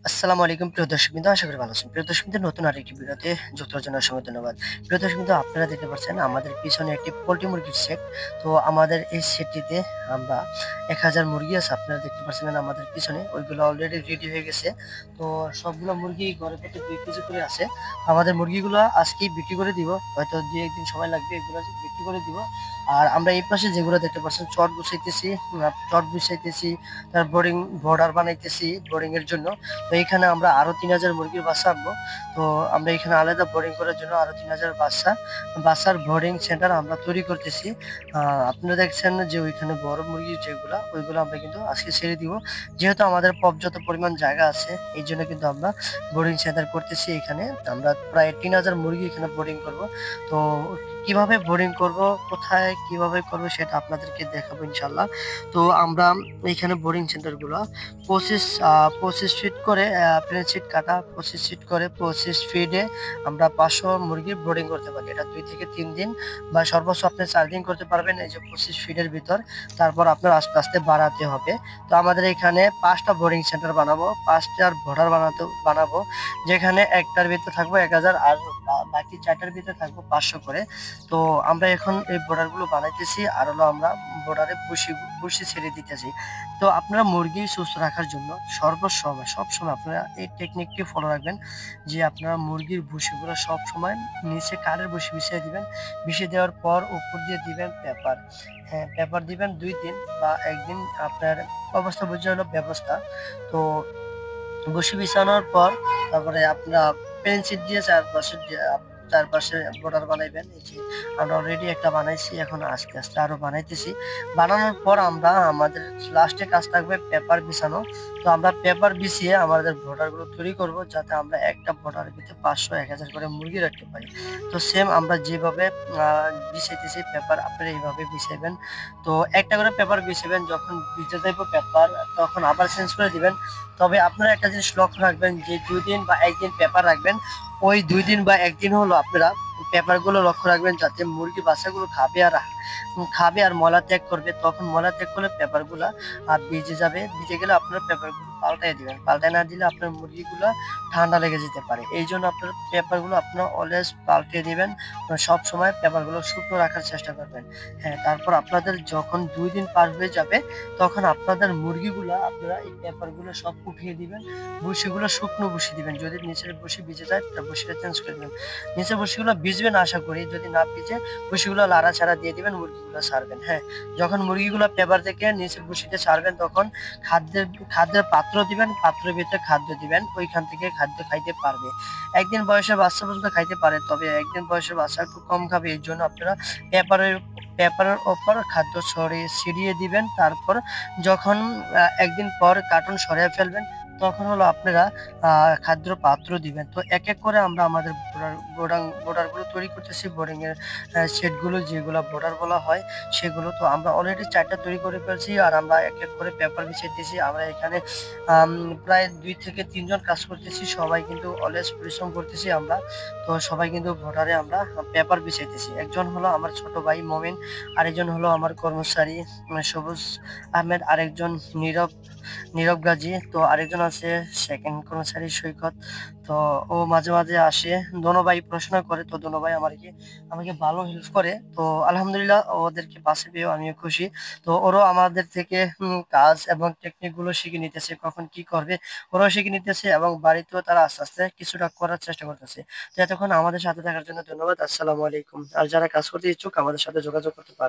আসসালামু আলাইকুম প্রিয় দর্শকবৃন্দ, আশা করি ভালো আছেন। প্রিয় দর্শকবৃন্দ, নতুন আরেকটি ভিডিওতে যুক্ত হওয়ার জন্য অসংখ্য ধন্যবাদ। প্রিয় দর্শকবৃন্দ, আপনারা দেখতে পাচ্ছেন আমাদের পিছনে একটি পোল্ট্রি মুরগির সেট। তো আমাদের এই সেটটিতে আমরা 1000 মুরগি আছে, আপনারা দেখতে পাচ্ছেন আমাদের পিছনে ওইগুলো অলরেডি রেডি হয়ে গেছে। তো সবগুলো মুরগি ঘরে প্রতি 2 কেজি করে আছে। তো আমাদের মুরগিগুলো আজকেই বিক্রি করে দিব, হয়তো 2-1 দিন সময় লাগবে, এগুলো বিক্রি করে দিব। আর আমরা এই পাশে যেগুলো দেখতে পাচ্ছেন চট বসাইতেছি, তার বর্ডার বানাইতেছি বোর্ডিং এর জন্য। তো এখানে আমরা আরো 3000 মুরগির বাচ্চা আনবো। তো আমরা এখানে আলাদা বোর্ডিং করার জন্য আরো 3000 বাচ্চার বোর্ডিং সেন্টার আমরা তৈরি করতেছি। আপনারা দেখছেন যে ওইখানে বড় মুরগি যেগুলা ওইগুলো আমরা কিন্তু আজকে ছেড়ে দিব। যেহেতু আমাদের পর্যাপ্ত পরিমাণ জায়গা আছে, এই জন্য কিন্তু আমরা বোর্ডিং সেন্টার করতেছি। এখানে আমরা প্রায় 3000 মুরগি এখানে বোর্ডিং করব। তো কিভাবে বোর্ডিং করব, কোথায় কিভাবে করব সেটা আপনাদেরকে দেখাবো ইনশাল্লাহ। তো আমরা এখানে বোর্ডিং সেন্টারগুলো 25 ফিট করে প্লেন শিট কাটা, 25 ফিট করে 25 ফিটে আমরা 500 মুরগির ব্রোডিং করতে পারি। এটা 2 থেকে 3 দিন বা সর্বোচ্চ আপনি 4 দিন করতে পারবেন এই যে 25 ফিটের ভিতর। তারপর আপনার আস্তে আস্তে বাড়াতে হবে। তো আমাদের এখানে 5টা বোর্ডিং সেন্টার বানাবো, 5টার বর্ডার বানাবো, যেখানে একটার ভিতরে থাকবো 1000 আর বাকি 4টার ভিতরে থাকবো 500 করে। তো আমরা এখন এই বর্ডারগুলো বানাইতেছি, আর হলো আমরা বর্ডারে ভুসি ছেড়ে দিতেছি। তো আপনারা মুরগি সুস্থ রাখার জন্য সবসময় আপনারা এই টেকনিকটি ফলো রাখবেন, যে আপনারা মুরগির ভুসিগুলো সবসময় নিচে কাঠের ভুসি বিছিয়ে দিবেন। বিছিয়ে দেওয়ার পর উপর দিয়ে দিবেন পেপার। হ্যাঁ, পেপার দিবেন 2 দিন বা 1 দিন, আপনার অবস্থা বুঝে হলো ব্যবস্থা। তো ভুসি বিছানোর পর তারপরে আপনারা পেন্সিল দিয়ে চারপাশে বর্ডার বানাইবেন। এই যে আমরা অলরেডি একটা বানাইছি, এখন আস্তে আস্তে আরো বানাইতেছি। বানানোর পর আমরা আমাদের লাস্টে কাজ থাকবে পেপার বিছানো। তো আমরা পেপার বিছিয়ে আমাদের বর্ডার গুলো তৈরি করব, যাতে আমরা একটা বর্ডারের ভিতরে 500-1000 করে মুরগি রাখতে পারি। তো সেম আমরা যেভাবে বিছাইতেছি পেপার, আপনারা এইভাবে বিছাইবেন। তো একটা করে পেপার বিছাবেন, যখন ভিজে যাইব পেপার তখন আবার চেঞ্জ করে দিবেন। তবে আপনারা একটা জিনিস লক্ষ্য রাখবেন, যে 2 দিন বা 1 দিন পেপার রাখবেন। ওই 2 দিন বা 1 দিন হলো আপনারা পেপারগুলো লক্ষ্য রাখবেন, যাতে মুরগি বাচ্চাগুলো খাবে আর মলা ত্যাগ করবে। তখন মলা ত্যাগ করলে পেপারগুলা ভিজে যাবে। ভিজে গেলে আপনারা পেপারগুলো পাল্টাই দিবেন। পাল্টাই না দিলে আপনার মুরগিগুলা ঠান্ডা লেগে যেতে পারে। এইজন্য আপনার পেপারগুলো আপনারা অলওয়েজ পাল্টে দিবেন। সবসময় পেপারগুলো শুকনো রাখার চেষ্টা করবেন। হ্যাঁ, তারপর আপনাদের যখন 2 দিন পার হয়ে যাবে, তখন আপনাদের মুরগিগুলা আপনারা এই পেপারগুলো সব উঠিয়ে দিবেন। ভুসিগুলো শুকনো ভুসি দিবেন। যদি নিচের ভুসি ভিজে যায় তাহলে ভুসিটা চেঞ্জ করে দিবেন। নিচের ভুসিগুলো ভিজবে না আশা করি। যদি না ভিজে ভুসিগুলো লাড়াচাড়া দিয়ে দিবেন, মুরগিগুলো ছাড়বেন। হ্যাঁ, যখন মুরগিগুলো পেপার থেকে নিচে ভুসিতে ছাড়বেন, তখন খাদ্যের পাত্র দিবেন, পাত্রের ভিতরে খাদ্য দিবেন, ওইখান থেকে খাদ্য খাইতে পারবে। 1 দিন বয়সের বাচ্চা পর্যন্ত খাইতে পারে, তবে 1 দিন বয়সের বাচ্চা একটু কম খাবে। এই জন্য আপনারা পেপারের পেপারের ওপর খাদ্য ছিটিয়ে দিবেন। তারপর যখন 1 দিন পর কার্টুন সরিয়ে ফেলবেন, তখন হলো আপনারা খাদ্যর পাত্র দিবেন। তো এক এক করে আমরা আমাদের বোর্ডার গুলো তৈরি করতেছি। বোর্ডিং এর সেট গুলো, যেগুলো বোর্ডার বলা হয় সেগুলো। তো আমরা অলরেডি 4টা তৈরি করে ফেলছি, আর আমরা এক এক করে পেপার বিছাইতেছি। আমরা এখানে প্রায় 2 থেকে 3 জন কাজ করতেছি। সবাই কিন্তু অলওয়েজ পরিশ্রম করতেছি আমরা। তো সবাই কিন্তু বোর্ডারে আমরা পেপার বিছাইতেছি। একজন হলো আমার ছোট ভাই মমিন, আরেকজন হলো আমার কর্মচারী সবুজ আহমেদ, আরেকজন নীরব নীরব গাজী। তো আরেকজন আছে সেকেন্ড কর্মচারী সৈকত। তো ও মাঝে মাঝে আসে। দোনো ভাই পড়াশোনা করে, তো দোনো ভাই আমাকে ভালো হেল্প করে। তো আলহামদুলিল্লাহ, ওদেরকে পাশে পেয়েও আমিও খুশি। তো ওরাও আমাদের থেকে কাজ এবং টেকনিক গুলো শিখে নিতেছে, কখন কি করবে ওরাও শিখে নিতেছে, এবং বাড়িতেও তারা আস্তে আস্তে কিছুটা করার চেষ্টা করতেছে। তো এতক্ষণ আমাদের সাথে থাকার জন্য ধন্যবাদ। আসসালামু আলাইকুম। আর যারা কাজ করতে ইচ্ছুক আমাদের সাথে যোগাযোগ করতে পারেন।